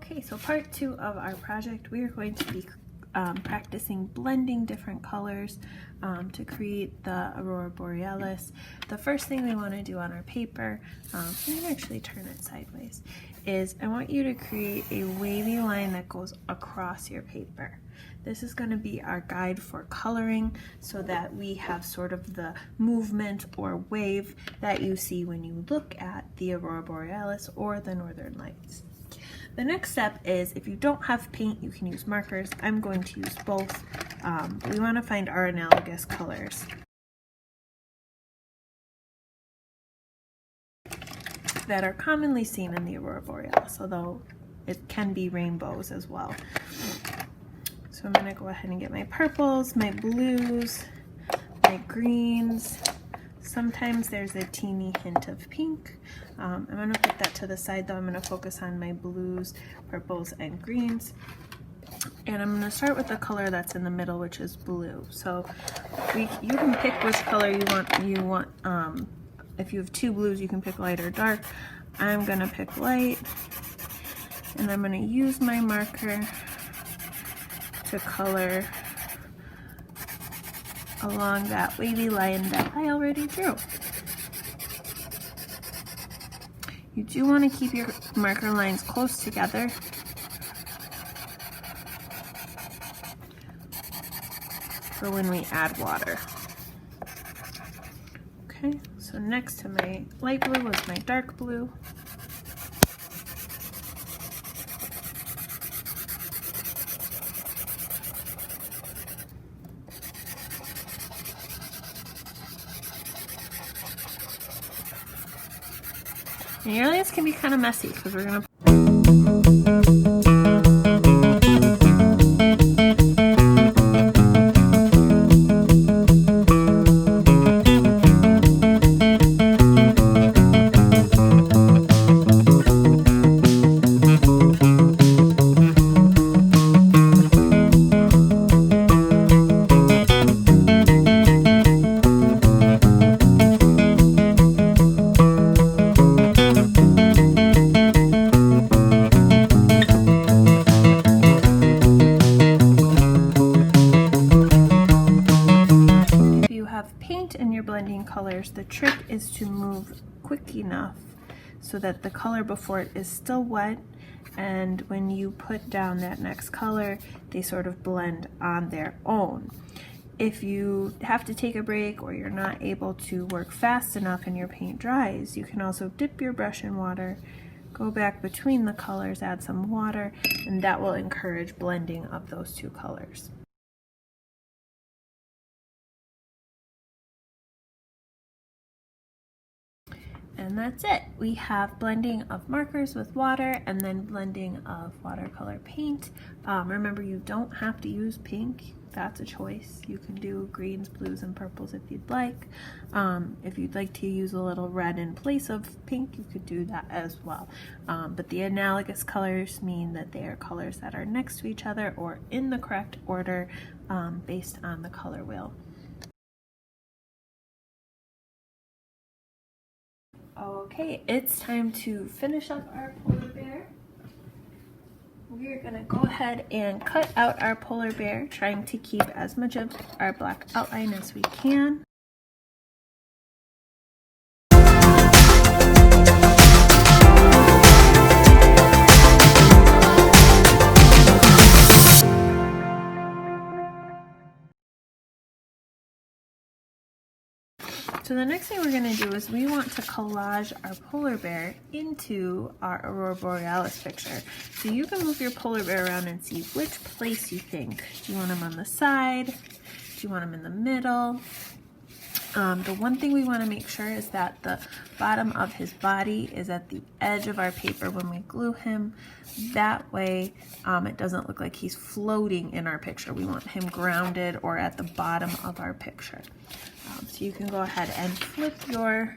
Okay, so part 2 of our project, we are going to be practicing blending different colors to create the Aurora Borealis. The first thing we want to do on our paper, I'm going to actually turn it sideways, is I want you to create a wavy line that goes across your paper. This is going to be our guide for coloring so that we have sort of the movement or wave that you see when you look at the Aurora Borealis or the Northern Lights. The next step is, if you don't have paint, you can use markers. I'm going to use both. We want to find our analogous colors that are commonly seen in the Aurora Borealis, although it can be rainbows as well. So I'm going to go ahead and get my purples, my blues, my greens. Sometimes there's a teeny hint of pink. I'm going to put that to the side though. I'm going to focus on my blues, purples, and greens. And I'm going to start with the color that's in the middle, which is blue. So you can pick which color you want. If you have 2 blues, you can pick light or dark. I'm going to pick light, and I'm going to use my marker to color along that wavy line that I already drew. You do want to keep your marker lines close together for when we add water. Okay, so next to my light blue was my dark blue. And your lines can be kind of messy because we're going to paint and you're blending colors, the trick is to move quick enough so that the color before it is still wet, and when you put down that next color, they sort of blend on their own. If you have to take a break or you're not able to work fast enough and your paint dries, you can also dip your brush in water, go back between the colors, add some water, and that will encourage blending of those 2 colors. And that's it. We have blending of markers with water and then blending of watercolor paint. Remember, you don't have to use pink. That's a choice. You can do greens, blues, and purples if you'd like. If you'd like to use a little red in place of pink, you could do that as well. But the analogous colors mean that they are colors that are next to each other or in the correct order based on the color wheel. Okay, it's time to finish up our polar bear. We're gonna go ahead and cut out our polar bear, trying to keep as much of our black outline as we can. So the next thing we're going to do is we want to collage our polar bear into our Aurora Borealis picture. So you can move your polar bear around and see which place you think. Do you want him on the side? Do you want him in the middle? The one thing we want to make sure is that the bottom of his body is at the edge of our paper when we glue him. That way it doesn't look like he's floating in our picture. We want him grounded or at the bottom of our picture. So you can go ahead and flip your